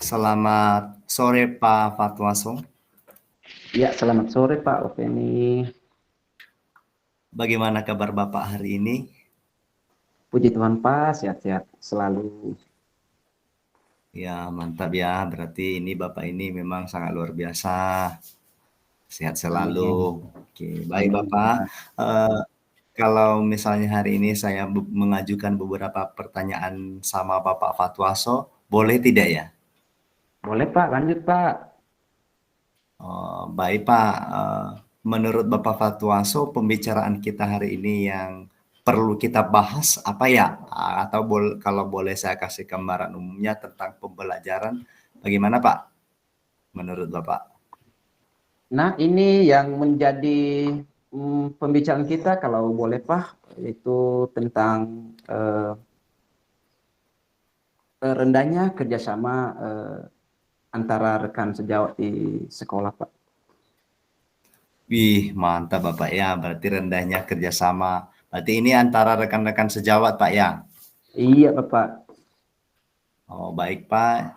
Selamat sore Pak Fatwaso. Ya, selamat sore Pak Openi. Bagaimana kabar Bapak hari ini? Puji Tuhan Pak, sehat-sehat selalu. Ya, mantap ya. Berarti ini Bapak ini memang sangat luar biasa. Sehat selalu. Amin. Oke, baik Amin. Bapak. Eh, Kalau misalnya hari ini saya mengajukan beberapa pertanyaan sama Bapak Fatwaso, boleh tidak ya? Boleh Pak, lanjut Pak. Baik Pak, menurut Bapak Fatwaso, pembicaraan kita hari ini yang perlu kita bahas apa ya? Atau kalau boleh saya kasih gambaran umumnya tentang pembelajaran, bagaimana Pak? Menurut Bapak? Nah, ini yang menjadi pembicaraan kita kalau boleh Pak, itu tentang rendahnya kerjasama antara rekan sejawat di sekolah Pak. Wih, mantap Bapak ya. Berarti rendahnya kerjasama. Berarti ini antara rekan-rekan sejawat Pak ya? Iya Bapak. Oh, baik Pak.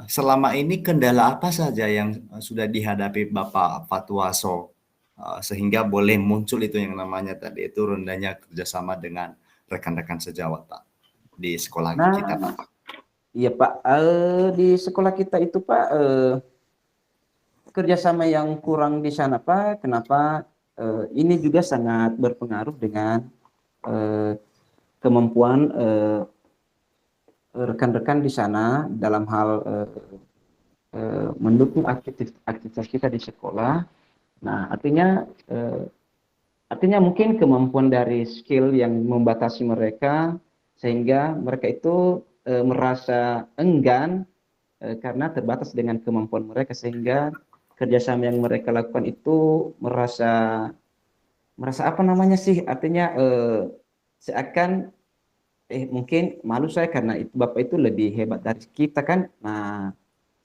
Selama ini kendala apa saja yang sudah dihadapi Bapak Fatwaso sehingga boleh muncul itu yang namanya tadi itu rendahnya kerjasama dengan rekan-rekan sejawat Pak di sekolah kita Nah, Pak. iya Pak. Di sekolah kita itu Pak, kerjasama yang kurang di sana Pak. Kenapa? Ini juga sangat berpengaruh dengan eh, kemampuan rekan-rekan di sana dalam hal mendukung aktivitas kita di sekolah. Nah, artinya mungkin kemampuan dari skill yang membatasi mereka sehingga mereka itu merasa enggan karena terbatas dengan kemampuan mereka sehingga kerjasama yang mereka lakukan itu merasa apa namanya sih? Artinya seakan mungkin malu saya karena itu bapak itu lebih hebat dari kita kan. Nah,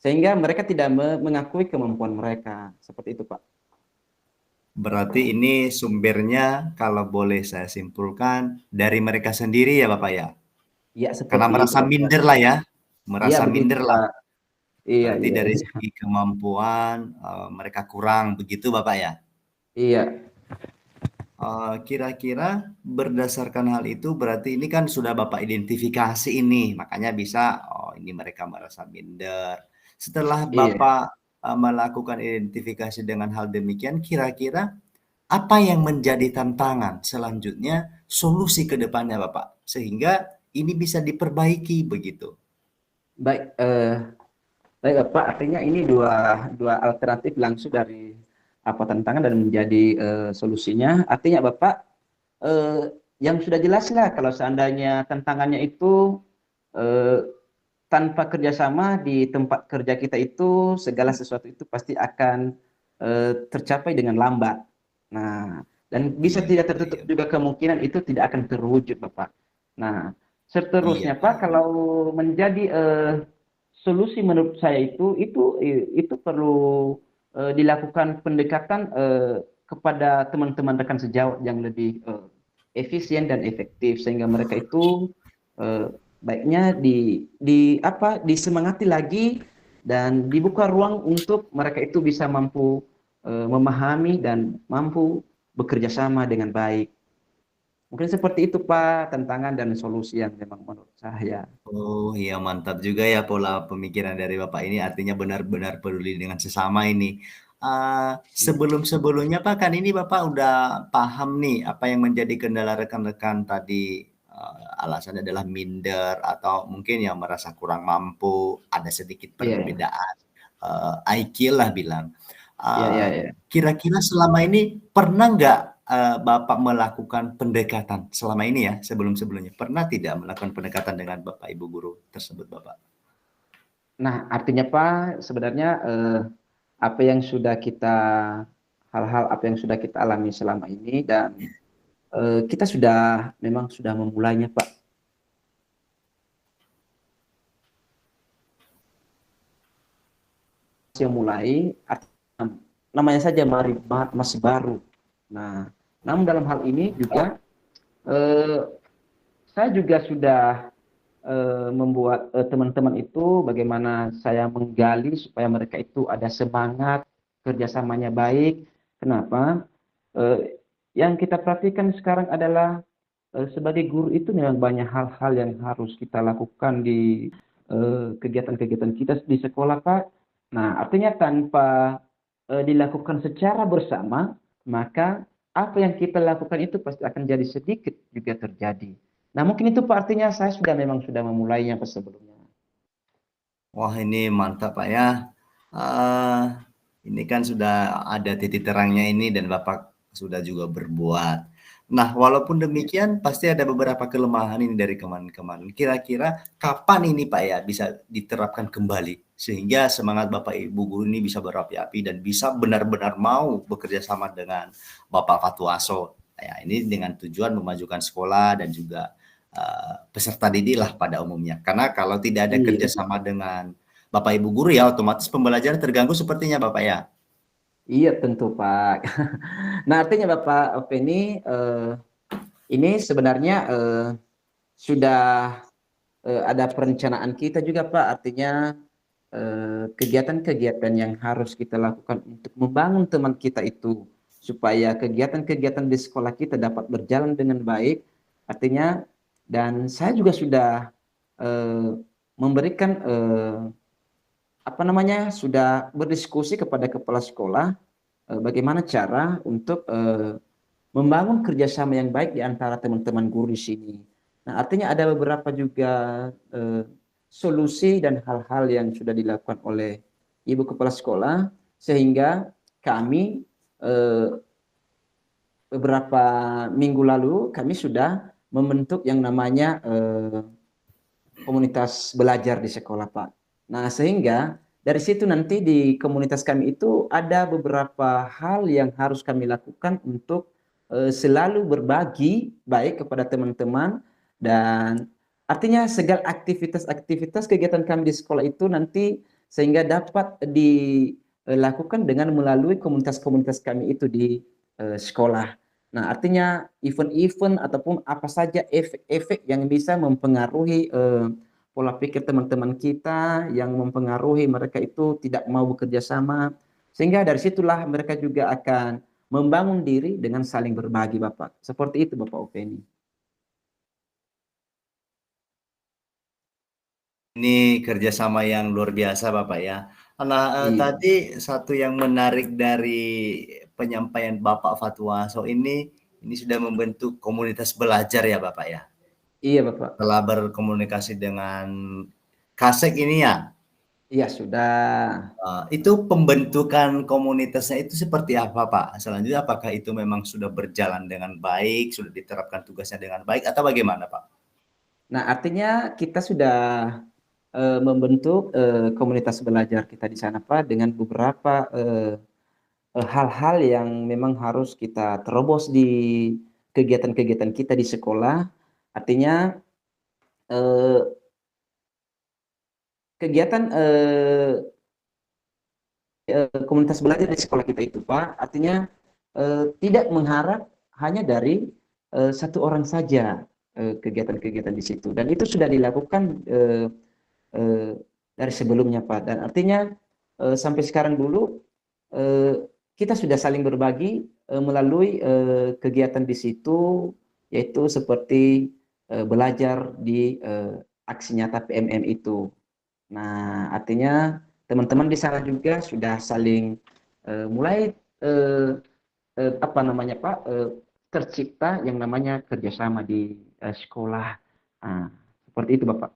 sehingga mereka tidak mengakui kemampuan mereka seperti itu Pak. Berarti ini sumbernya kalau boleh saya simpulkan dari mereka sendiri ya Bapak ya. Ya Karena seperti itu merasa Bapak. minder lah ya, Iya merasa begitu minder lah. Pak. Iya Berarti iya dari iya. segi kemampuan mereka kurang begitu Bapak ya. Iya. Kira-kira berdasarkan hal itu berarti ini kan sudah Bapak identifikasi ini, makanya bisa, oh ini mereka merasa minder. Setelah Iya. Bapak melakukan identifikasi dengan hal demikian, kira-kira apa yang menjadi tantangan selanjutnya solusi ke depannya Bapak? Sehingga ini bisa diperbaiki begitu. Baik baik Bapak, artinya ini dua dua alternatif langsung dari apa tantangan dan menjadi solusinya. Artinya Bapak eh, yang sudah jelas lah kalau seandainya tantangannya itu eh, tanpa kerjasama di tempat kerja kita itu segala sesuatu itu pasti akan tercapai dengan lambat. Nah, dan bisa Iya, tidak tertutup iya, juga kemungkinan itu tidak akan terwujud, Bapak. Nah, iya, seterusnya, Pak, iya. kalau menjadi solusi menurut saya itu perlu dilakukan pendekatan kepada teman-teman rekan sejawat yang lebih efisien dan efektif sehingga mereka itu eh, baiknya disemangati lagi dan dibuka ruang untuk mereka itu bisa mampu memahami dan mampu bekerja sama dengan baik. Mungkin seperti itu Pak, tantangan dan solusi yang memang menurut saya. Oh iya mantap juga ya pola pemikiran dari Bapak ini artinya benar-benar peduli dengan sesama ini. Sebelum-sebelumnya Pak kan ini Bapak udah paham nih apa yang menjadi kendala rekan-rekan tadi alasannya adalah minder atau mungkin yang merasa kurang mampu, ada sedikit Iya, perbedaan IQ lah bilang. iya, iya, Uh, iya. Kira-kira selama ini pernah nggak Bapak melakukan pendekatan selama ini ya, sebelum-sebelumnya. Pernah tidak melakukan pendekatan dengan Bapak Ibu guru tersebut, Bapak? Nah, artinya Pak, sebenarnya apa yang sudah kita hal-hal apa yang sudah kita alami selama ini dan kita sudah memang sudah memulainya Pak. Yang mulai namanya saja masih baru. Nah, namun dalam hal ini juga saya juga sudah membuat teman-teman itu bagaimana saya menggali supaya mereka itu ada semangat kerjasamanya baik. Kenapa? Yang kita perhatikan sekarang adalah sebagai guru itu memang banyak hal-hal yang harus kita lakukan di kegiatan-kegiatan kita di sekolah, Pak. Nah, artinya tanpa dilakukan secara bersama, maka apa yang kita lakukan itu pasti akan jadi sedikit juga terjadi. Nah, mungkin itu Pak artinya saya sudah memang sudah memulainya Pak sebelumnya. Wah, ini mantap Pak ya. Eh, ini kan sudah ada titik terangnya ini dan Bapak sudah juga berbuat. Nah, walaupun Ya. demikian pasti ada beberapa kelemahan ini dari kemarin-kemarin. Kira-kira kapan ini Pak ya bisa diterapkan kembali sehingga semangat Bapak Ibu guru ini bisa berapi-api dan bisa benar-benar mau bekerja sama dengan Bapak Fatwaso. Ya, ini dengan tujuan memajukan sekolah dan juga peserta didik lah pada umumnya. Karena kalau tidak ada Iya, betul. kerjasama dengan Bapak Ibu guru ya otomatis pembelajaran terganggu sepertinya Bapak ya. Iya tentu Pak. Nah, artinya Bapak Openi ini sebenarnya sudah ada perencanaan kita juga Pak. Artinya kegiatan-kegiatan yang harus kita lakukan untuk membangun teman kita itu supaya kegiatan-kegiatan di sekolah kita dapat berjalan dengan baik. Artinya dan saya juga sudah eh, memberikan apa namanya sudah berdiskusi kepada kepala sekolah bagaimana cara untuk membangun kerjasama yang baik di antara teman-teman guru di sini. Nah, artinya ada beberapa juga eh, solusi dan hal-hal yang sudah dilakukan oleh ibu kepala sekolah sehingga kami eh, beberapa minggu lalu kami sudah membentuk yang namanya komunitas belajar di sekolah, Pak. Nah, sehingga dari situ nanti di komunitas kami itu ada beberapa hal yang harus kami lakukan untuk selalu berbagi baik kepada teman-teman dan artinya segala aktivitas-aktivitas kegiatan kami di sekolah itu nanti sehingga dapat dilakukan dengan melalui komunitas-komunitas kami itu di sekolah. Nah, artinya event-event ataupun apa saja efek-efek yang bisa mempengaruhi pola pikir teman-teman kita, yang mempengaruhi mereka itu tidak mau bekerja sama, sehingga dari situlah mereka juga akan membangun diri dengan saling berbagi, Bapak. Seperti itu, Bapak Openi. Ini kerjasama yang luar biasa Bapak ya. Nah, Iya, tadi satu yang menarik dari penyampaian Bapak Fatwaso ini sudah membentuk komunitas belajar ya Bapak ya. iya, Bapak. Telah berkomunikasi dengan Kasek ini ya. Iya, sudah. Itu pembentukan komunitasnya itu seperti apa Pak? Selanjutnya apakah itu memang sudah berjalan dengan baik, sudah diterapkan tugasnya dengan baik atau bagaimana Pak? Nah, artinya kita sudah membentuk komunitas belajar kita di sana, Pak, dengan beberapa hal-hal yang memang harus kita terobos di kegiatan-kegiatan kita di sekolah. Artinya eh, kegiatan komunitas belajar di sekolah kita itu, Pak, artinya tidak mengharap hanya dari satu orang saja kegiatan-kegiatan di situ. Dan itu sudah dilakukan eh, dari sebelumnya, Pak. Dan artinya sampai sekarang dulu eh, kita sudah saling berbagi melalui kegiatan di situ, yaitu seperti belajar di aksi nyata PMM itu. Nah, artinya teman-teman di sana juga sudah saling mulai eh, apa namanya Pak tercipta yang namanya kerjasama di sekolah. Nah, seperti itu Bapak.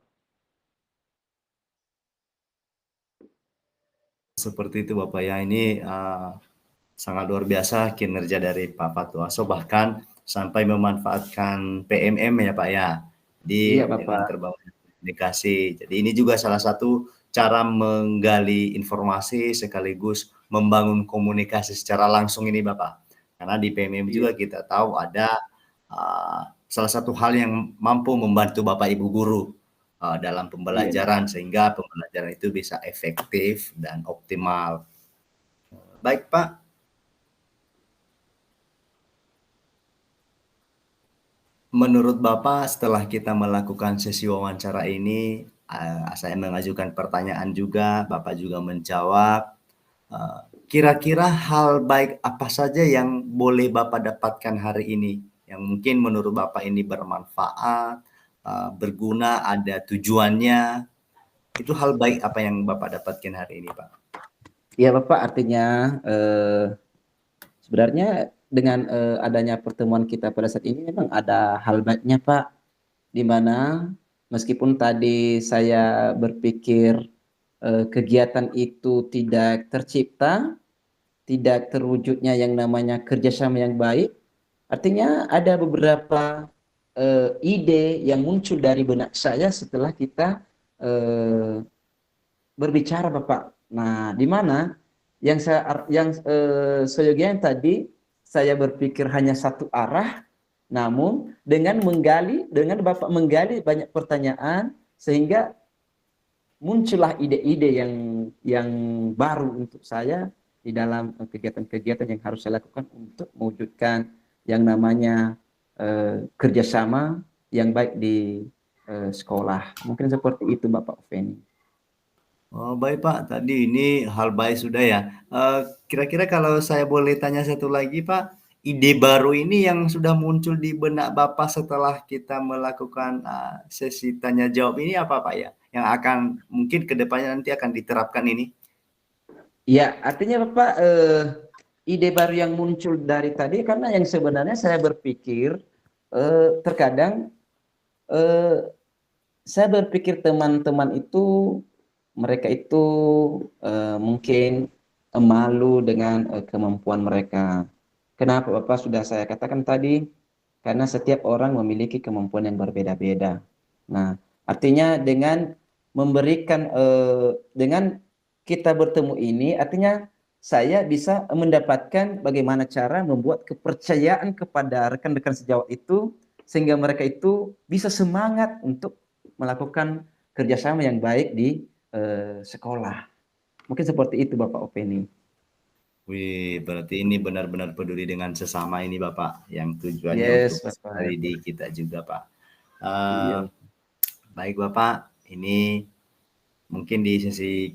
Seperti itu Bapak ya. Ini sangat luar biasa kinerja dari Pak Fatwaso bahkan sampai memanfaatkan PMM ya Pak ya. Iya Jadi dengan Bapak. terbangun komunikasi. Jadi ini juga salah satu cara menggali informasi sekaligus membangun komunikasi secara langsung ini Bapak. Karena di PMM Iya, juga kita tahu ada salah satu hal yang mampu membantu Bapak Ibu guru dalam iya. pembelajaran sehingga pembelajaran itu bisa efektif dan optimal. Baik, Pak. menurut Bapak setelah kita melakukan sesi wawancara ini, saya mengajukan pertanyaan juga, Bapak juga menjawab. eh, Kira-kira hal baik apa saja yang boleh Bapak dapatkan hari ini, yang mungkin menurut Bapak ini bermanfaat, berguna, ada tujuannya. Itu hal baik apa yang Bapak dapatkan hari ini, Pak? Ya Bapak, artinya sebenarnya dengan adanya pertemuan kita pada saat ini memang ada hal baiknya Pak, di mana meskipun tadi saya berpikir kegiatan itu tidak tercipta, tidak terwujudnya yang namanya kerjasama yang baik, artinya ada beberapa ide yang muncul dari benak saya setelah kita eh, berbicara Bapak. Nah, di mana seyogianya tadi saya berpikir hanya satu arah, namun dengan Bapak menggali banyak pertanyaan sehingga muncullah ide-ide yang baru untuk saya di dalam kegiatan-kegiatan yang harus saya lakukan untuk mewujudkan yang namanya kerjasama yang baik di sekolah. Mungkin seperti itu Bapak Feni. Oh, baik Pak, tadi ini hal baik sudah ya. Kira-kira kalau saya boleh tanya satu lagi Pak, ide baru ini yang sudah muncul di benak Bapak setelah kita melakukan sesi tanya jawab ini apa Pak ya? Yang akan mungkin ke depannya nanti akan diterapkan ini? Ya, artinya Bapak ide baru yang muncul dari tadi karena yang sebenarnya saya berpikir terkadang eh, saya berpikir teman-teman itu mereka itu mungkin malu dengan kemampuan mereka. Kenapa Bapak sudah saya katakan tadi? Karena setiap orang memiliki kemampuan yang berbeda-beda. Nah, artinya dengan kita bertemu ini, artinya saya bisa mendapatkan bagaimana cara membuat kepercayaan kepada rekan-rekan sejawat itu sehingga mereka itu bisa semangat untuk melakukan kerjasama yang baik di sekolah. Mungkin seperti itu Bapak Openi. Wih, berarti ini benar-benar peduli dengan sesama ini Bapak, yang tujuannya untuk Yes, Bapak. di kita juga Pak. Iya. Baik Bapak, ini mungkin di sesi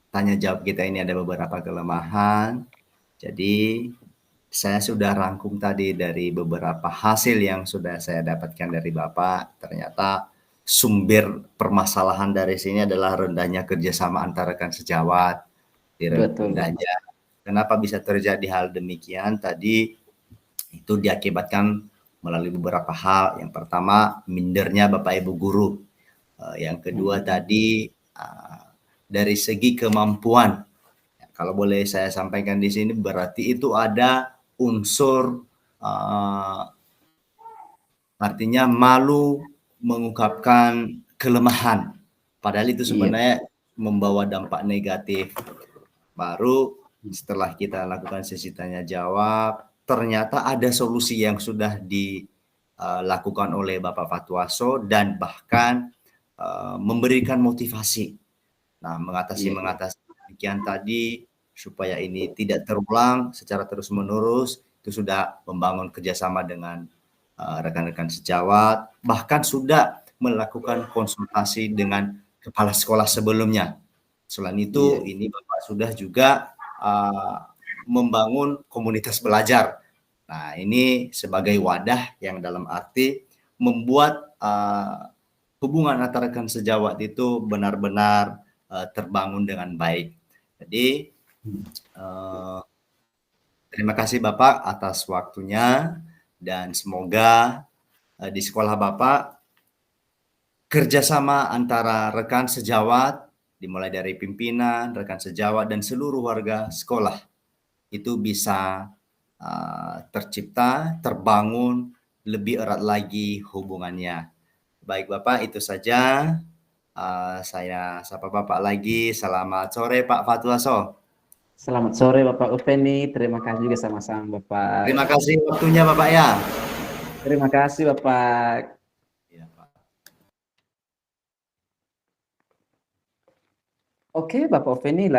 tanya jawab kita ini ada beberapa kelemahan. Jadi saya sudah rangkum tadi dari beberapa hasil yang sudah saya dapatkan dari Bapak. Ternyata sumber permasalahan dari sini adalah rendahnya kerjasama antara rekan sejawat. Betul, Bapak. Rendahnya. Kenapa bisa terjadi hal demikian? Tadi itu diakibatkan melalui beberapa hal. Yang pertama, mindernya Bapak Ibu guru. Yang kedua tadi dari segi kemampuan. Kalau boleh saya sampaikan di sini berarti itu ada unsur artinya malu mengungkapkan kelemahan. Padahal itu Iya, sebenarnya membawa dampak negatif. Baru setelah kita lakukan sesi tanya jawab, ternyata ada solusi yang sudah dilakukan oleh Bapak Fatwaso dan bahkan memberikan motivasi. Nah, mengatasi iya, demikian tadi supaya ini tidak terulang secara terus-menerus, itu sudah membangun kerjasama dengan rekan-rekan sejawat, bahkan sudah melakukan konsultasi dengan kepala sekolah sebelumnya. Selain itu, iya, ini Bapak sudah juga membangun komunitas belajar. Nah, ini sebagai wadah yang dalam arti membuat hubungan antara rekan sejawat itu benar-benar terbangun dengan baik. Jadi terima kasih Bapak atas waktunya dan semoga di sekolah Bapak kerjasama antara rekan sejawat dimulai dari pimpinan, rekan sejawat dan seluruh warga sekolah itu bisa tercipta, terbangun lebih erat lagi hubungannya. Baik Bapak, itu saja. Saya sapa Bapak lagi. Selamat sore Pak Fatwaso. Selamat sore Bapak Upeni. Terima kasih juga sama-sama Bapak. Terima kasih waktunya Bapak ya. Terima kasih Bapak. Ya, Pak. Oke, Bapak Upeni.